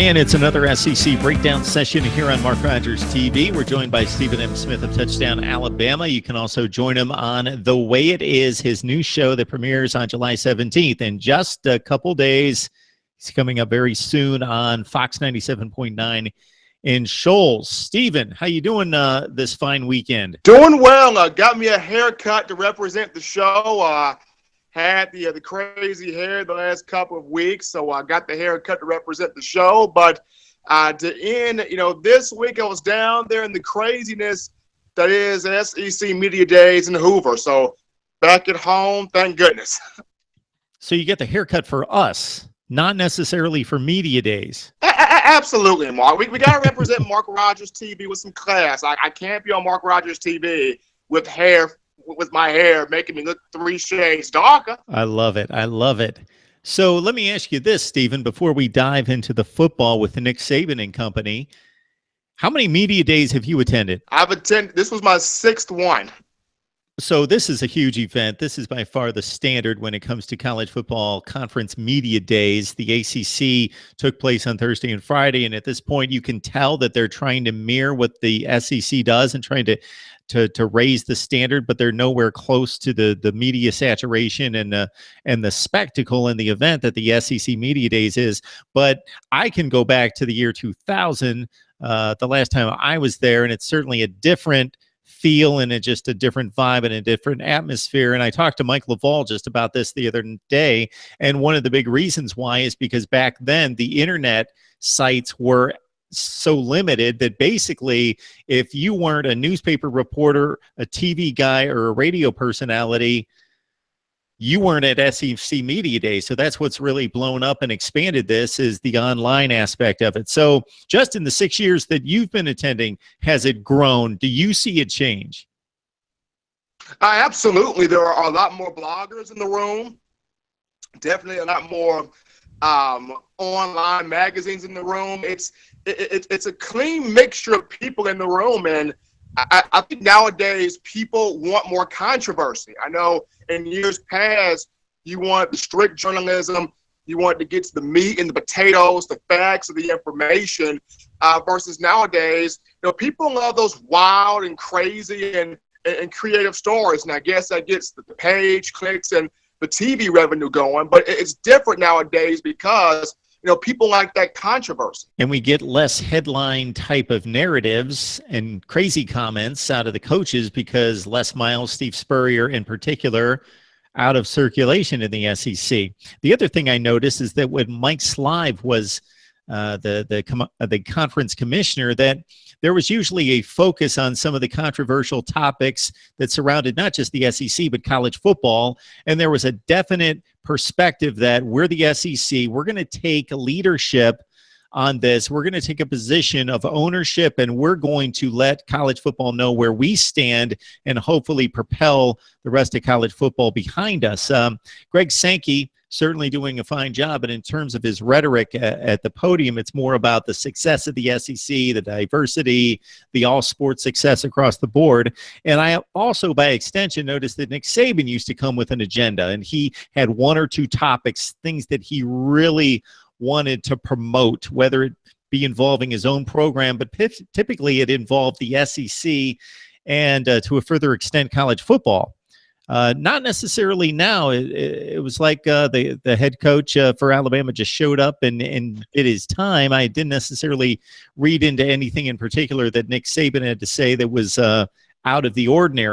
And it's another SEC breakdown session here on Mark Rogers TV. We're joined by Stephen M. Smith of Touchdown Alabama. You can also join him on The Way It Is, his new show that premieres on July 17th. In just a couple days, he's coming up very soon on Fox 97.9 in Shoals. Stephen, how you doing this fine weekend? Doing well. Got me a haircut to represent the show. Had the crazy hair the last couple of weeks, so I got the haircut to represent the show. But to end, this week I was down there in the craziness that is SEC Media Days in Hoover. So back at home, thank goodness. So you get the haircut for us, not necessarily for Media Days. Absolutely, Mark. We got to represent Mark Rogers TV with some class. I can't be on Mark Rogers TV with my hair making me look 3 shades darker. I love it. I love it. So let me ask you this, Stephen, before we dive into the football with Nick Saban and company. How many media days have you attended? I've attended. This was my 6th one. So this is a huge event. This is by far the standard when it comes to college football conference media days. The ACC took place on Thursday and Friday, and at this point you can tell that they're trying to mirror what the SEC does and trying to raise the standard, but they're nowhere close to the media saturation and the spectacle and the event that the SEC Media Days is. But I can go back to the year 2000, the last time I was there, and it's certainly a different feel and just a different vibe and a different atmosphere. And I talked to Mike LaValle just about this the other day, and one of the big reasons why is because back then the internet sites were so limited that basically if you weren't a newspaper reporter, a TV guy, or a radio personality, you weren't at SEC Media Day. So that's what's really blown up and expanded this, is the online aspect of it. So just in the 6 years that you've been attending, has it grown? Do you see a change? Absolutely. There are a lot more bloggers in the room. Definitely a lot more online magazines in the room. It's a clean mixture of people in the room, and I think nowadays people want more controversy. I know in years past you want the strict journalism, you want to get to the meat and the potatoes, the facts of the information, versus nowadays, people love those wild and crazy and creative stories, and I guess that gets the page clicks and the TV revenue going. But it's different nowadays because people like that controversy. And we get less headline type of narratives and crazy comments out of the coaches because Les Miles, Steve Spurrier in particular, out of circulation in the SEC. The other thing I noticed is that when Mike Slive was the conference commissioner, that there was usually a focus on some of the controversial topics that surrounded not just the SEC, but college football. And there was a definite perspective that we're the SEC. We're going to take leadership on this. We're going to take a position of ownership, and we're going to let college football know where we stand and hopefully propel the rest of college football behind us. Greg Sankey certainly doing a fine job, but in terms of his rhetoric at the podium, it's more about the success of the SEC, the diversity, the all-sports success across the board. And I also, by extension, noticed that Nick Saban used to come with an agenda, and he had 1 or 2 topics, things that he really wanted to promote, whether it be involving his own program, but typically it involved the SEC and to a further extent college football. Not necessarily now. It was like the head coach for Alabama just showed up and did his time. I didn't necessarily read into anything in particular that Nick Saban had to say that was out of the ordinary.